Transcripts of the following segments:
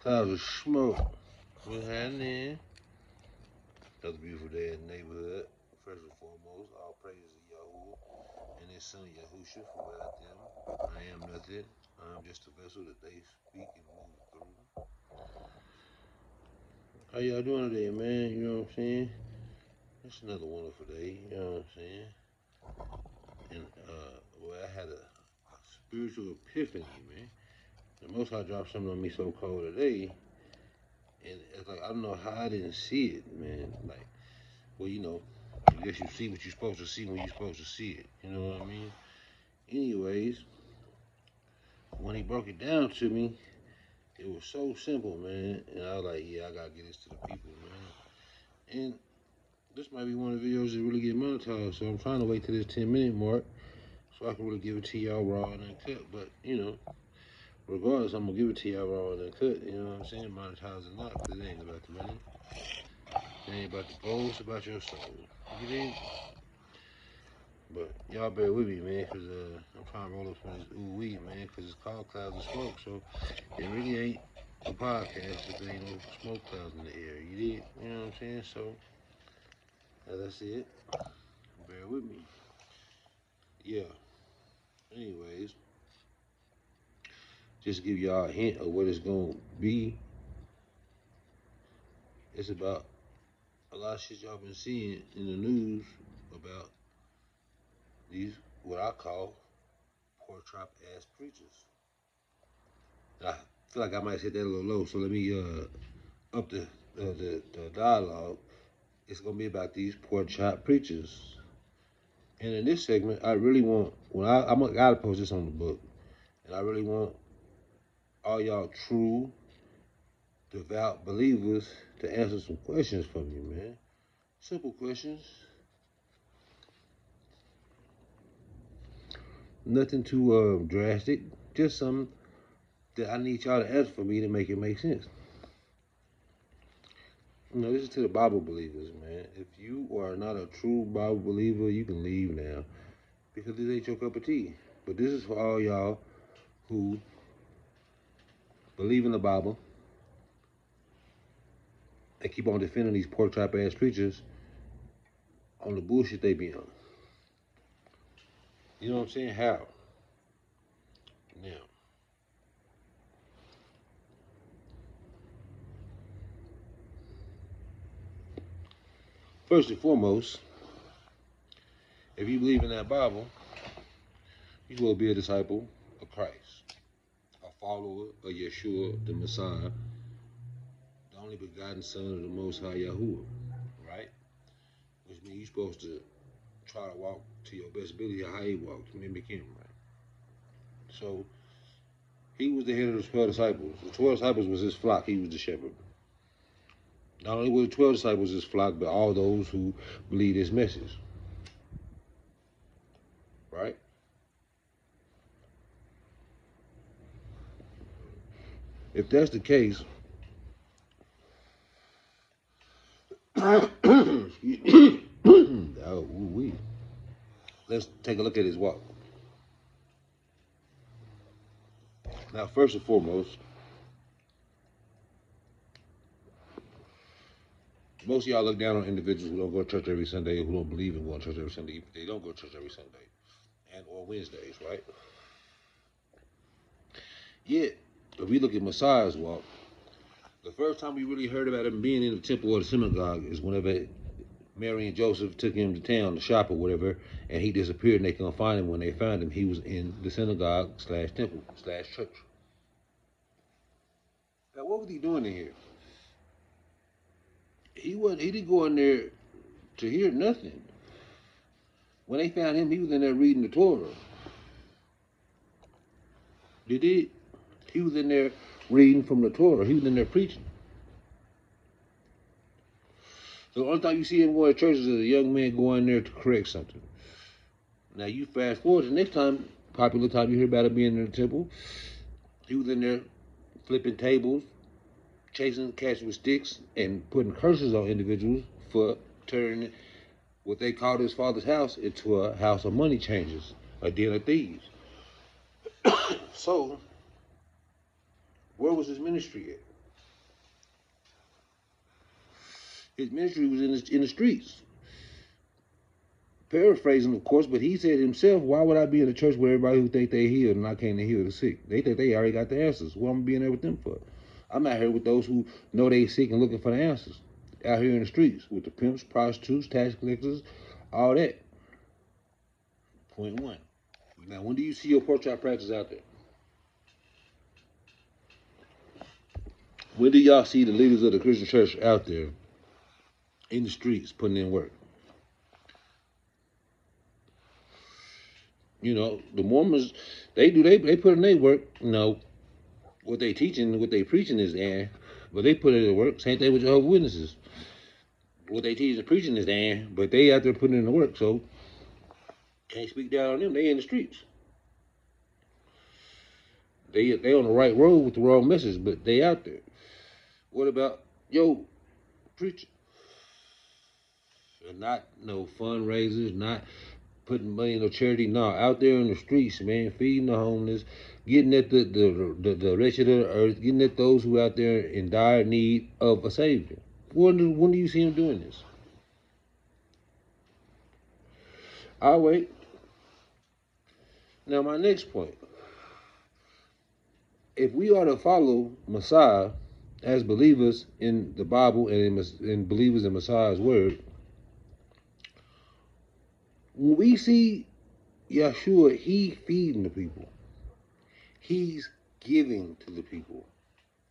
Clouds of smoke. What's happening? Another beautiful day in the neighborhood. First and foremost, all praise to Yahweh and his son Yahusha for without them. I am nothing. I'm just a vessel that they speak and move through. How y'all doing today, man? You know what I'm saying? It's another wonderful day. You know what I'm saying? And well, I had a spiritual epiphany, man. The Most High dropped something on me so cold today, and it's like I don't know how I didn't see it, man. Like, well, you know, I guess you see what you're supposed to see when you're supposed to see it. You know what I mean? Anyways, when he broke it down to me, it was so simple, man. And I was like, yeah, I gotta get this to the people, man. And this might be one of the videos that really get monetized, so I'm trying to wait till this 10-minute mark so I can really give it to y'all raw and uncut. But, you know, regardless, I'm gonna give it to y'all raw and uncut, you know what I'm saying? Monetize or not, because it ain't about the money. It ain't about the goals, it's about your soul. You dig? But y'all bear with me, man, because I'm trying to roll up some of this ooh-wee, man, because it's called Clouds of Smoke, so it really ain't a podcast if there ain't no smoke clouds in the air. You dig? You know what I'm saying? So, that's it. Bear with me. Yeah. Anyways, just to give y'all a hint of what it's going to be, it's about a lot of shit y'all been seeing in the news about these, what I call, pork chop ass preachers. I feel like I might hit that a little low, so let me up the dialogue. It's gonna be about these pork chop preachers. And in this segment, I really want, I'm gotta post this on the book, and I really want all y'all true, devout believers to answer some questions for me, man. Simple questions. Nothing too drastic. Just something that I need y'all to answer for me to make it make sense. You know, this is to the Bible believers, man. If you are not a true Bible believer, you can leave now, because this ain't your cup of tea. But this is for all y'all who believe in the Bible and keep on defending these pork chop ass preachers on the bullshit they be on. You know what I'm saying? How? Now, first and foremost, if you believe in that Bible, you will be a disciple of Christ, a follower of Yeshua, the Messiah, the only begotten Son of the Most High Yahuwah, right? Which means you're supposed to try to walk to your best ability how he walked, mimic him, right? So, he was the head of the 12 disciples. The 12 disciples was his flock, he was the shepherd. Not only were the 12 disciples his flock, but all those who believe his message, right? If that's the case, let's take a look at his walk. Now, first and foremost, most of y'all look down on individuals who don't go to church every Sunday, who don't believe in going to church every Sunday. They don't go to church every Sunday and or Wednesdays, right? Yet, if we look at Messiah's walk, the first time we really heard about him being in the temple or the synagogue is whenever Mary and Joseph took him to town to shop or whatever, and he disappeared and they couldn't find him. When they found him, he was in the synagogue slash temple slash church. Now, what was he doing in here? He didn't go in there to hear nothing. When they found him, he was in there reading the Torah. He was in there reading from the Torah. He was in there preaching. So the only time you see him going to church is as a young man going there to correct something. Now you fast forward to the next time, popular time you hear about him being in the temple, he was in there flipping tables, chasing cats with sticks, and putting curses on individuals for turning what they called his father's house into a house of money changers, a den of thieves. So, where was his ministry at? His ministry was in the streets. Paraphrasing, of course, but he said himself, why would I be in a church with everybody who think they healed and I came to heal the sick? They think they already got the answers. What am I being there with them for? I'm out here with those who know they sick and looking for the answers. Out here in the streets with the pimps, prostitutes, tax collectors, all that. Point one. Now, when do you see your pork chop practice out there? When do y'all see the leaders of the Christian church out there in the streets putting in work? You know, the Mormons, they put in their work. You know, what they teaching, what they preaching is there, but they put it in work. Same thing with Jehovah's Witnesses. What they teach and preaching is there, but they out there putting in the work. So can't speak down on them. They in the streets. They on the right road with the wrong message, but they out there. What about preacher? Not no fundraisers, not putting money in no charity. No, out there in the streets, man, feeding the homeless, getting at the wretched of the earth, getting at those who out there in dire need of a savior. When do you see him doing this? I'll wait. Now, my next point. If we are to follow Messiah as believers in the Bible and in believers in Messiah's word, when we see Yeshua, he feeding the people. He's giving to the people.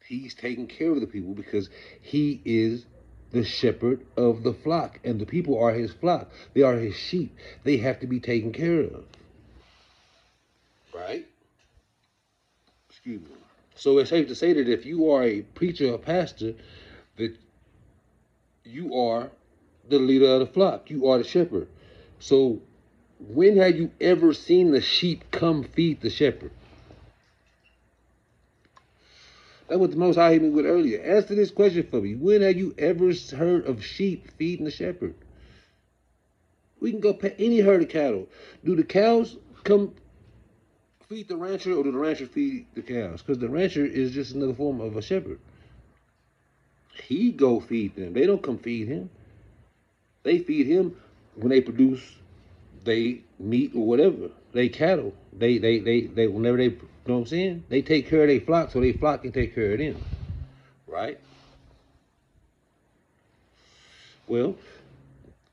He's taking care of the people because he is the shepherd of the flock. And the people are his flock. They are his sheep. They have to be taken care of. Right? Excuse me. So it's safe to say that if you are a preacher or pastor, that you are the leader of the flock. You are the shepherd. So when have you ever seen the sheep come feed the shepherd? That's what the Most High hit me with earlier. Answer this question for me. When have you ever heard of sheep feeding the shepherd? We can go pet any herd of cattle. Do the cows come feed the rancher, or do the rancher feed the cows? Because the rancher is just another form of a shepherd. He go feed them. They don't come feed him. They feed him when they produce they meat or whatever. They cattle. They whenever they, you know what I'm saying? They take care of their flock so their flock can take care of them. Right? Well,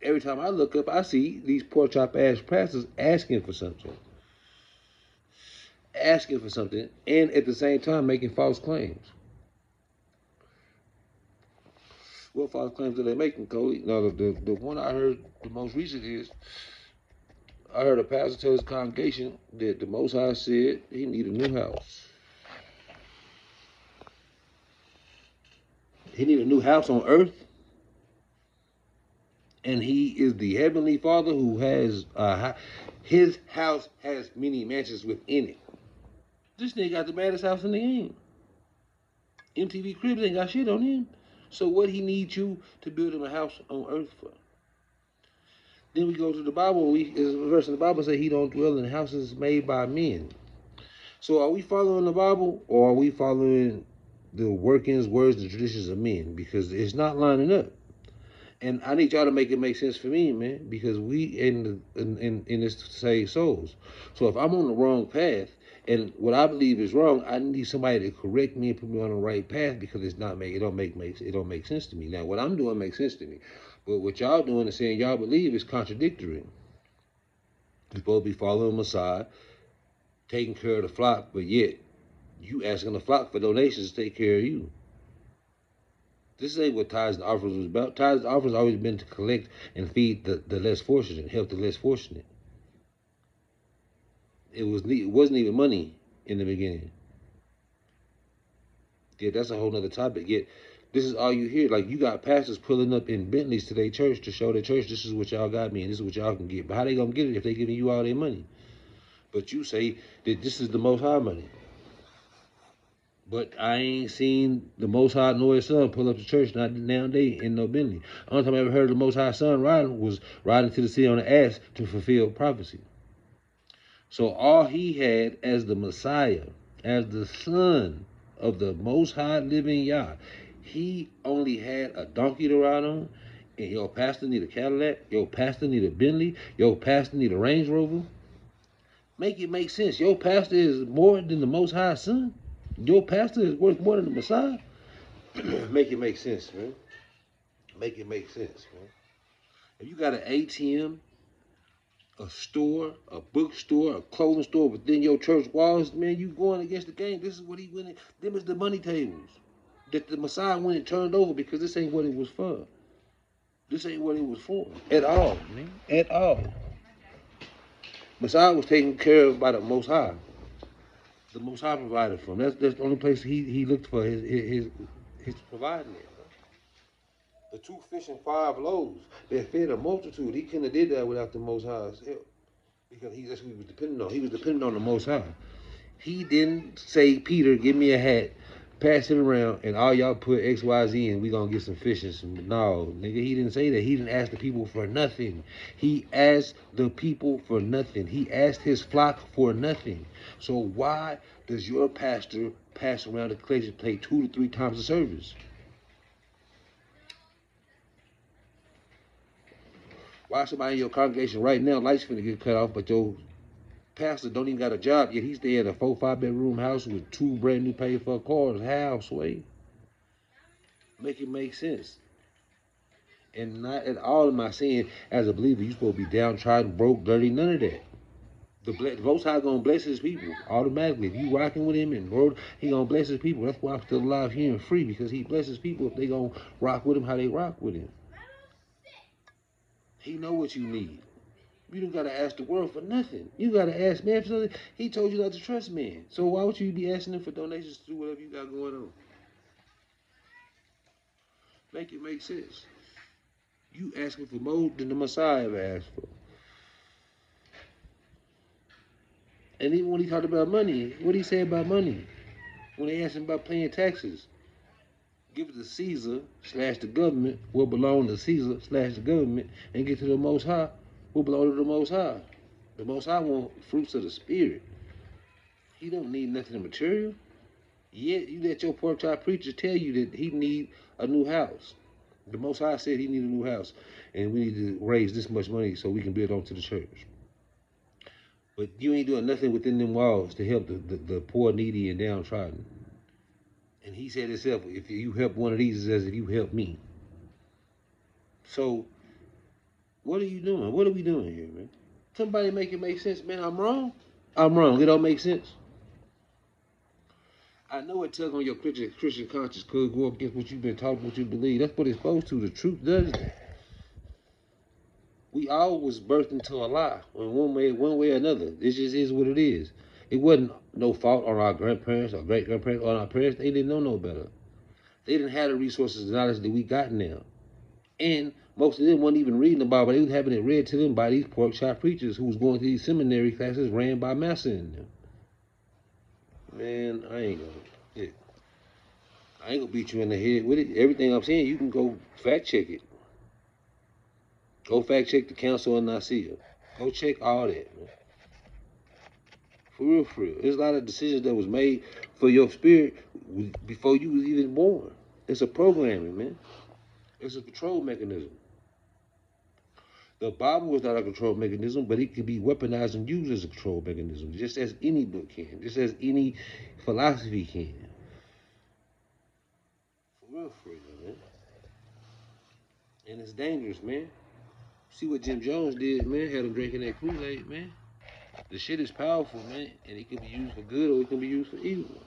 every time I look up, I see these pork chop ass pastors asking for something. Asking for something, and at the same time making false claims. What false claims are they making, Cody? No, the one I heard the most recent is, I heard a pastor tell his congregation that the Most High said he need a new house. He need a new house on earth, and he is the heavenly Father who has his house has many mansions within it. This nigga got the baddest house in the game. MTV Cribs ain't got shit on him. So what he needs you to build him a house on earth for? Then we go to the Bible. There's a verse in the Bible say he don't dwell in houses made by men. So are we following the Bible, or are we following the workings, words, and traditions of men? Because it's not lining up. And I need y'all to make it make sense for me, man, because we in this to save souls. So if I'm on the wrong path, and what I believe is wrong, I need somebody to correct me and put me on the right path, because it don't make sense to me. Now, what I'm doing makes sense to me, but what y'all doing and saying y'all believe is contradictory. You're supposed to be following Messiah, taking care of the flock, but yet you asking the flock for donations to take care of you. This ain't what tithes and offerings was about. Tithes and offerings always been to collect and feed the less fortunate, help the less fortunate. It wasn't even money in the beginning. Yeah, that's a whole nother topic. Yet this is all you hear. Like, you got pastors pulling up in Bentleys to their church to show their church, this is what y'all got me and this is what y'all can get. But how they gonna get it if they giving you all their money? But you say that this is the Most High money. But I ain't seen the Most High nor his son pull up to church not nowadays in no Bentley. The only time I ever heard the Most High son riding was riding to the city on the ass to fulfill prophecy. So all he had as the Messiah, as the son of the Most High living Yah, He only had a donkey to ride on, and your pastor need a Cadillac, your pastor need a Bentley, your pastor need a Range Rover. Make it make sense. Your pastor is more than the Most High Son. Your pastor is worth more than the Messiah. Make it make sense, man. Make it make sense, man. If you got an ATM, a store, a bookstore, a clothing store within your church walls, man, you going against the game. This is what he went in. Them is the money tables that the Messiah went and turned over because this ain't what it was for. This ain't what it was for at all, man. At all. Messiah was taken care of by the Most High. The Most High provided for him. That's the only place he looked for his providing it. The 2 fish and 5 loaves that fed a multitude. He couldn't have did that without the Most High's help. Because that's what he was dependent on. He was dependent on the Most High. He didn't say, Peter, give me a hat, pass it around, and all y'all put XYZ and we gonna get some fish and some. No, nigga, he didn't say that. He didn't ask the people for nothing. He asked the people for nothing. He asked his flock for nothing. So why does your pastor pass around the collection plate 2 to 3 times the service? Why somebody in your congregation right now lights finna get cut off, but your pastor don't even got a job yet? He stay in a 4-5 bedroom house with 2 brand new paid for cars. How, Sway? Make it make sense. And not at all am I saying as a believer you supposed to be downtrodden, broke, dirty, none of that. The Most High gonna bless his people automatically. If you rocking with him and road, he gonna bless his people. That's why I'm still alive here and free, because he blesses people if they gonna rock with him how they rock with him. He know what you need. You don't gotta ask the world for nothing. You gotta ask man for something. He told you not to trust man. So why would you be asking him for donations to do whatever you got going on? Make it make sense. You asking for more than the Messiah ever asked for. And even when he talked about money, what did he say about money? When they asked him about paying taxes, give it to Caesar / the government what belong to Caesar / the government, and get to the Most High what belong to the Most High. The Most High want fruits of the Spirit. He don't need nothing material. Yet you let your pork chop preacher tell you that he need a new house. The Most High said he need a new house, and we need to raise this much money so we can build onto the church. But you ain't doing nothing within them walls to help the poor, needy, and downtrodden. And he said himself, if you help one of these, it's as if you help me. So, what are you doing? What are we doing here, man? Somebody make it make sense, man. I'm wrong. I'm wrong. It don't make sense. I know it tugs on your Christian conscience, could go against what you've been taught, what you believe. That's what it's supposed to. The truth does that. We all was birthed into a lie in one way or another. It just is what it is. It wasn't no fault on our grandparents or great grandparents or our parents. They didn't know no better. They didn't have the resources and knowledge that we got now. And most of them weren't even reading the Bible. They was having it read to them by these pork chop preachers who was going to these seminary classes ran by Massa in them. Man, I ain't gonna beat you in the head with it. Everything I'm saying, you can go fact check it. Go fact check the Council of Nicaea. Go check all that, man. For real, for real. There's a lot of decisions that was made for your spirit before you was even born. It's a programming, man. It's a control mechanism. The Bible is not a control mechanism, but it can be weaponized and used as a control mechanism, just as any book can, just as any philosophy can. For real, man. And it's dangerous, man. See what Jim Jones did, man? Had him drinking that Kool-Aid, man. The shit is powerful, man, and it can be used for good or it can be used for evil.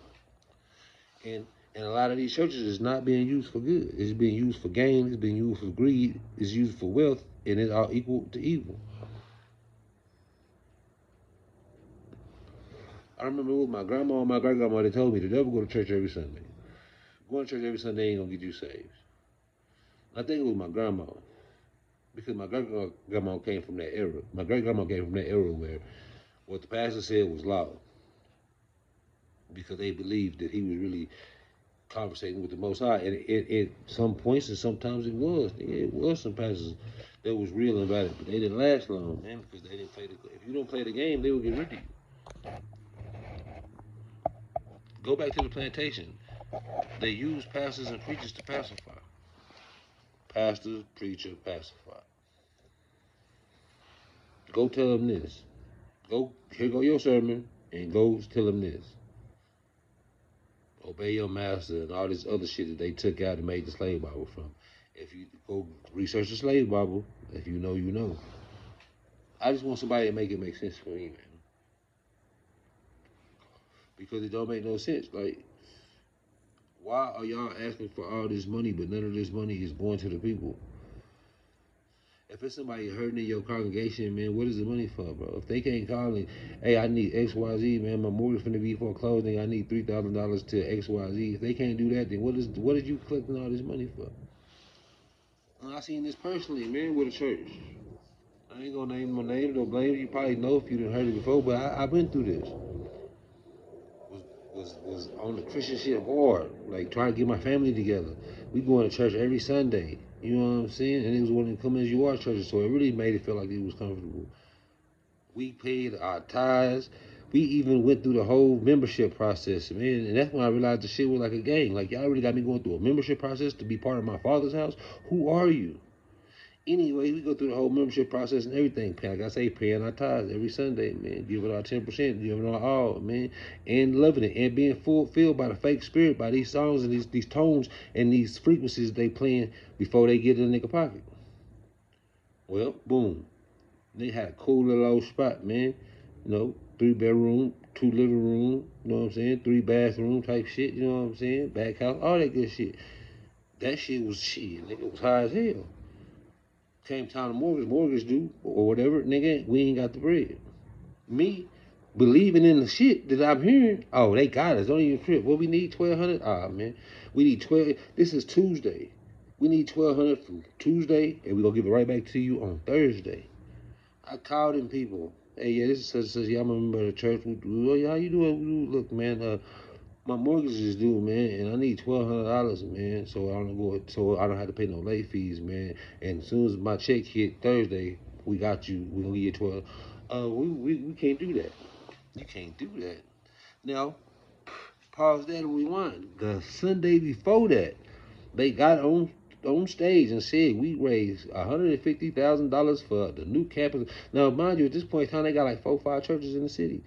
And a lot of these churches is not being used for good. It's being used for gain. It's being used for greed. It's used for wealth, and it's all equal to evil. I remember with my grandma and my great-grandma, they told me to never go to church every Sunday. Going to church every Sunday ain't gonna get you saved. I think it was my grandma, because my great-grandma came from that era. My great-grandma came from that era where what the pastor said was law, because they believed that he was really conversating with the Most High, and at some points and sometimes it was. It was some pastors that was real about it, but they didn't last long, man, because they didn't play the. If you don't play the game, they will get rid of you. Go back to the plantation. They use pastors and preachers to pacify. Pastor, preacher, pacify. Go tell them this. Go, here go your sermon, and go tell them this. Obey your master and all this other shit that they took out and made the slave Bible from. If you go research the slave Bible, if you know, you know. I just want somebody to make it make sense for me, man. Because it don't make no sense. Like, why are y'all asking for all this money, but none of this money is going to the people? If it's somebody hurting in your congregation, man, what is the money for, bro? If they can't call and, hey, I need XYZ, man, my mortgage finna be foreclosing, I need $3,000 to XYZ. If they can't do that, then what is you collecting all this money for? I seen this personally, man, with a church. I ain't gonna name my name, don't blame you. You probably know if you done heard it before, but I've been through this. Was on the Christian shit hard, like trying to get my family together. We going to church every Sunday, you know what I'm saying? And it was one of the come as you are churches, so it really made it feel like it was comfortable. We paid our tithes. We even went through the whole membership process, man. And that's when I realized the shit was like a game. Like, y'all really got me going through a membership process to be part of my father's house? Who are you? Anyway, we go through the whole membership process and everything. Like I say, paying our tithes every Sunday, man. Giving our 10%, giving our all, man. And loving it. And being fulfilled by the fake spirit, by these songs and these tones and these frequencies they playing before they get in the nigga pocket. Well, boom. They had a cool little old spot, man. You know, 3 bedroom, 2 living room, you know what I'm saying? 3 bathroom type shit, you know what I'm saying? Back house, all that good shit. That shit was shit, nigga. It was high as hell. Came time to mortgage due, or whatever, nigga, we ain't got the bread. Me believing in the shit that I'm hearing, oh, they got us. Don't even trip. What we need, 1,200? Ah, man. We need 12. This is Tuesday. We need 1,200 for Tuesday, and we gonna give it right back to you on Thursday. I called them people. Hey, yeah, this is such and such. Yeah, I'm a member of the church. How you doing? Look, man, my mortgage is due, man, and I need $1,200, man, so I don't have to pay no late fees, man. And as soon as my check hit Thursday, we got you. We gonna give you 12. We can't do that. You can't do that. Now, pause that and rewind. The Sunday before that, they got on stage and said we raised $150,000 for the new campus. Now, mind you, at this point in time, they got like 4 or 5 churches in the city.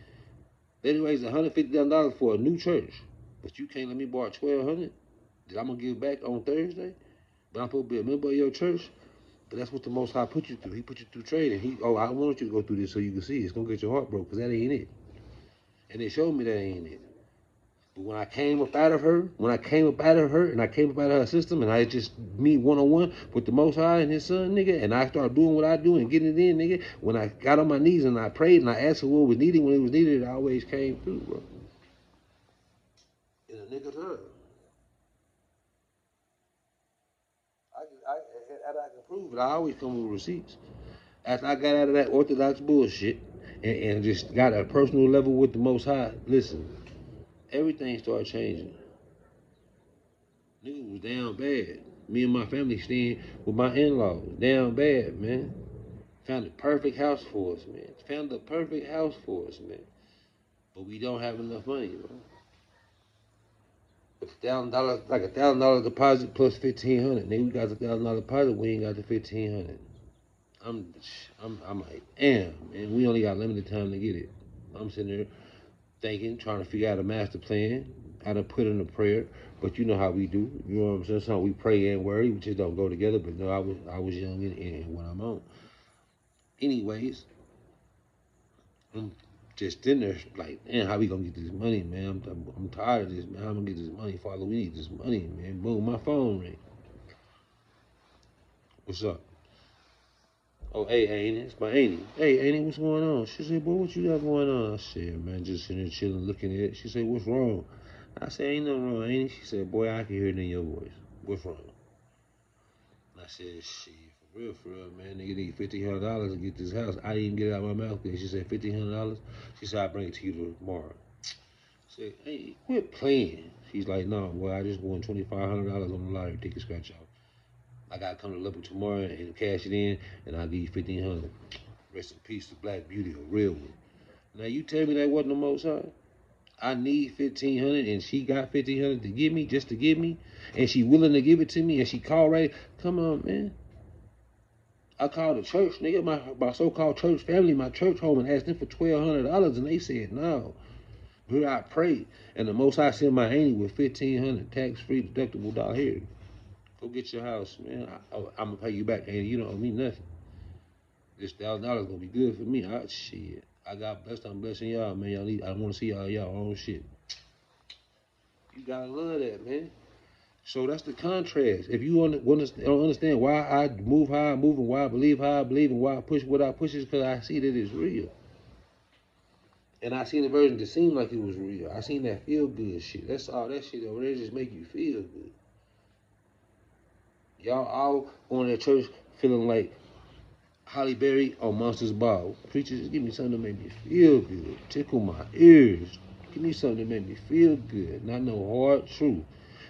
They raised $150,000 for a new church, but you can't let me borrow 1,200 that I'm gonna give back on Thursday. But I'm supposed to be a member of your church. But that's what the Most High put you through. He put you through trading. I want you to go through this so you can see. It's gonna get your heart broke because that ain't it. And they showed me that ain't it. But when I came up out of her, and I came up out of her system, and I just meet 1-on-1 with the Most High and His Son, nigga, and I started doing what I do and getting it in, nigga. When I got on my knees and I prayed and I asked for what was needed when it was needed, it always came through, bro. In a nigga time. I can prove it. I always come with receipts. After I got out of that orthodox bullshit and just got a personal level with the Most High, listen, everything started changing. Niggas was down bad. Me and my family staying with my in-laws. Down bad, man. Found the perfect house for us, man. Found the perfect house for us, man. But we don't have enough money, bro. $1,000, like $1,000 deposit plus 1,500. Nigga, we got $1,000 deposit. We ain't got the 1,500. I'm like, damn, man. We only got limited time to get it. I'm sitting there thinking, trying to figure out a master plan, how to put in a prayer. But you know how we do. You know what I'm saying? Sometimes we pray and worry. We just don't go together. But no, I was young and what I'm on. Anyways, I'm just in there like, man, how we gonna get this money, man? I'm tired of this, man. How I'm gonna get this money, Father? We need this money, man. Boom, my phone ring. What's up? Oh, hey, Annie, it's my Annie. Hey, Annie, what's going on? She said, boy, what you got going on? I said, man, just sitting there chilling, looking at it. She said, what's wrong? I said, ain't nothing wrong, Annie. She said, boy, I can hear it in your voice. What's wrong? I said, shit, for real, man. Nigga need $1,500 to get this house. I didn't even get it out of my mouth. She said, $1,500? She said, I'll bring it to you tomorrow. I said, hey, quit playing. She's like, no, boy, I just won $2,500 on the lottery ticket scratch off. I gotta come to Liverpool tomorrow and cash it in, and I'll give you 1,500. Rest in peace to Black Beauty, a real one. Now you tell me that wasn't the Most High? I need 1,500 and she got 1,500 to give me, just to give me, and she willing to give it to me, and she called right. Come on, man. I called the church, nigga, my so-called church family, my church home, and asked them for $1,200, and they said no. Here I prayed, and the Most High sent my auntie with 1,500 tax-free deductible dollar here. Go get your house, man. I'm gonna pay you back, and you don't owe me nothing. This $1,000 gonna be good for me. Shit. I got blessed. I'm blessing y'all, man. I want to see y'all own shit. You gotta love that, man. So that's the contrast. If you don't understand why I move how I move and why I believe how I believe and why I push what I push, is because I see that it's real. And I seen the version that seemed like it was real. I seen that feel good shit. That's all that shit over there just make you feel good. Y'all all on that church feeling like Holly Berry on Monsters Ball. Preachers, just give me something to make me feel good. Tickle my ears. Give me something to make me feel good. Not no hard truth.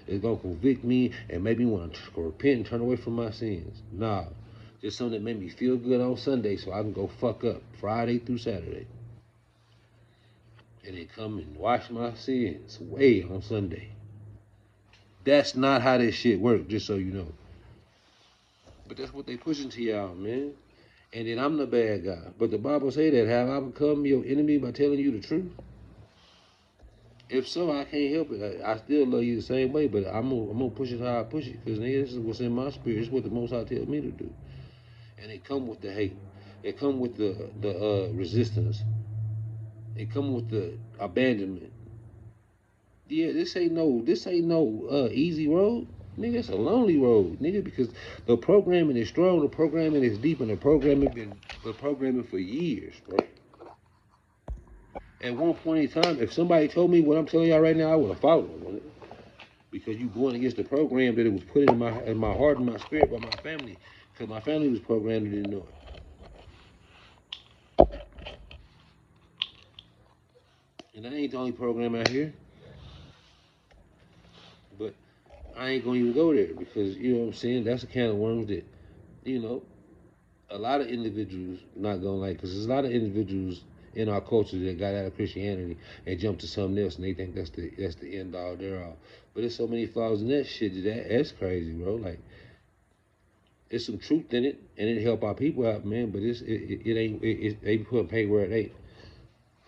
It's gonna convict me and make me want to repent and turn away from my sins. Nah. Just something that made me feel good on Sunday so I can go fuck up Friday through Saturday. And then come and wash my sins away on Sunday. That's not how this shit works, just so you know. But that's what they pushing to y'all, man. And then I'm the bad guy. But the Bible say that, have I become your enemy by telling you the truth? If so, I can't help it. I still love you the same way, but I'm gonna push it how I push it. Because nigga, this is what's in my spirit. It's what the Most High tells me to do. And it come with the hate. It come with the resistance. It come with the abandonment. Yeah, this ain't no easy road. Nigga, it's a lonely road, nigga, because the programming is strong, the programming is deep, and the programming for years, bro. At one point in time, if somebody told me what I'm telling y'all right now, I would have followed them on it. Because you going against the program that it was put in my heart and my spirit by my family. Because my family was programmed and didn't know it. And I ain't the only program out here. But I ain't gonna even go there because, you know what I'm saying, that's the kind of worms that, you know, a lot of individuals not gonna like, because there's a lot of individuals in our culture that got out of Christianity and jumped to something else, and they think that's the end all there all. But there's so many flaws in that shit that's crazy, bro. Like, there's some truth in it, and it help our people out, man. But they put pay where it ain't.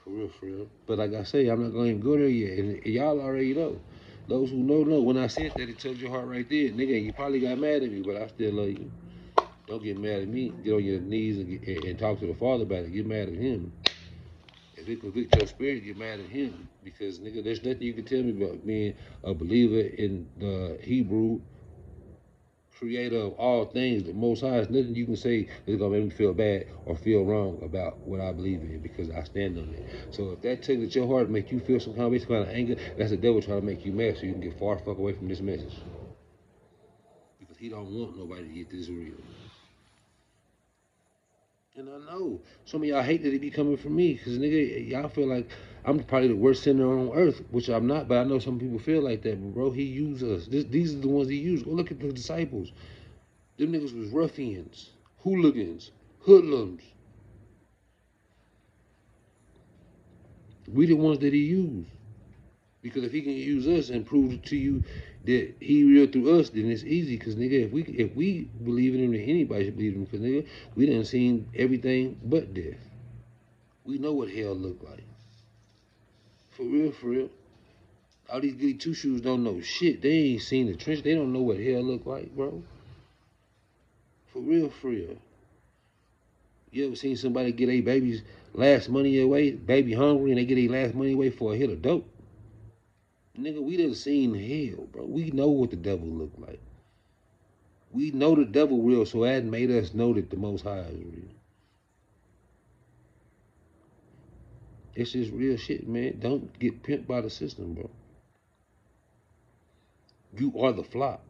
For real, for real. But like I say, I'm not gonna even go there yet, and y'all already know. Those who know. When I said that, it touched your heart right there, nigga. You probably got mad at me, but I still love you. Don't get mad at me. Get on your knees and talk to the Father about it. Get mad at him. If it convicts your spirit, get mad at him. Because, nigga, there's nothing you can tell me about being a believer in the Hebrew creator of all things, the Most High. There's nothing you can say that's going to make me feel bad or feel wrong about what I believe in, because I stand on it. So if that tugs at your heart and make you feel some kind of anger, that's the devil trying to make you mad so you can get far the fuck away from this message. Because he don't want nobody to get this real. And I know some of y'all hate that it be coming from me, because, nigga, y'all feel like I'm probably the worst sinner on earth, which I'm not, but I know some people feel like that. But, bro, he used us. These are the ones he used. Go look at the disciples. Them niggas was ruffians, hooligans, hoodlums. We the ones that he used. Because if he can use us and prove to you that he real through us, then it's easy. Because, nigga, if we believe in him, then anybody should believe in him. Because, nigga, we done seen everything but death. We know what hell look like. For real, for real. All these goody two shoes don't know shit. They ain't seen the trench. They don't know what hell look like, bro. For real, for real. You ever seen somebody get their baby's last money away, baby hungry, and they get their last money away for a hit of dope? Nigga, we done seen hell, bro. We know what the devil look like. We know the devil real, so that made us know that the Most High is real. It's just real shit, man. Don't get pimped by the system, bro. You are the flock.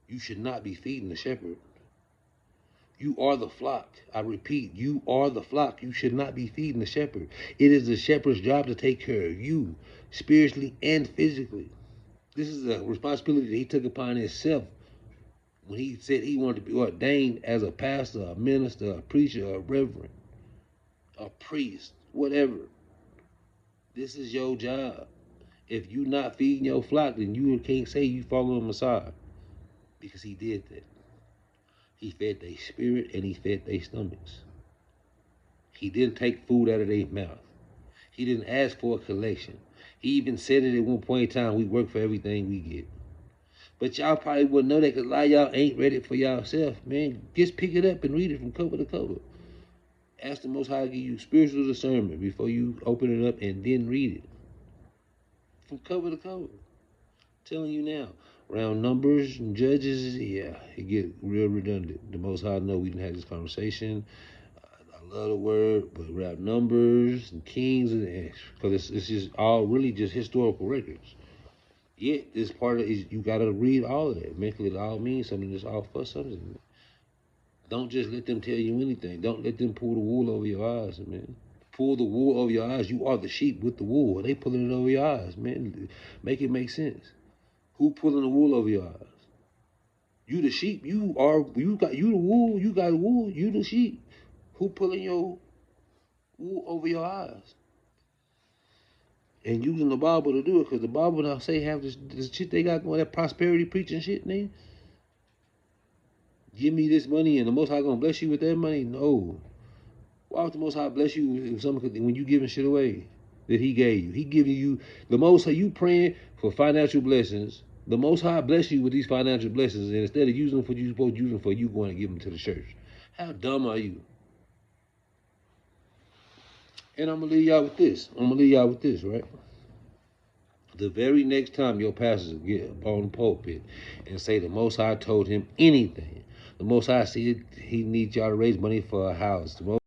You should not be feeding the shepherd. You are the flock. I repeat, you are the flock. You should not be feeding the shepherd. It is the shepherd's job to take care of you, spiritually and physically. This is a responsibility that he took upon himself when he said he wanted to be ordained as a pastor, a minister, a preacher, a reverend, a priest, whatever. This is your job. If you not feeding your flock, then you can't say you following Messiah. Because he did that. He fed their spirit and he fed their stomachs. He didn't take food out of their mouth. He didn't ask for a collection. He even said it at one point in time, we work for everything we get. But y'all probably wouldn't know that because a lot of y'all ain't read it for y'allself, man. Just pick it up and read it from cover to cover. Ask the Most High to give you spiritual discernment before you open it up and then read it. From cover to cover. I'm telling you now. Around numbers and judges, yeah, it get real redundant. The Most High know we didn't have this conversation. I love the word, but around numbers and kings, because it's just all really just historical records. Yet this part of it is you gotta read all of that. Mentally, it all means something. It's all for something. Don't just let them tell you anything. Don't let them pull the wool over your eyes, man. Pull the wool over your eyes. You are the sheep with the wool. They pulling it over your eyes, man. Make it make sense. Who pulling the wool over your eyes? You the sheep. You the wool. You got the wool. You the sheep. Who pulling your wool over your eyes? And using the Bible to do it, because the Bible now say have this shit they got going, that prosperity preaching shit, nigga. Give me this money and the Most High gonna bless you with that money? No. Why would the Most High bless you with something when you giving shit away that He gave you? He giving you the Most High. You praying for financial blessings. The Most High bless you with these financial blessings, and instead of using them for you supposed to use them for, you going to give them to the church. How dumb are you? And I'm gonna leave y'all with this. Right? The very next time your pastor get up on the pulpit and say the Most High told him anything, the Most High said He needs y'all to raise money for a house. The Most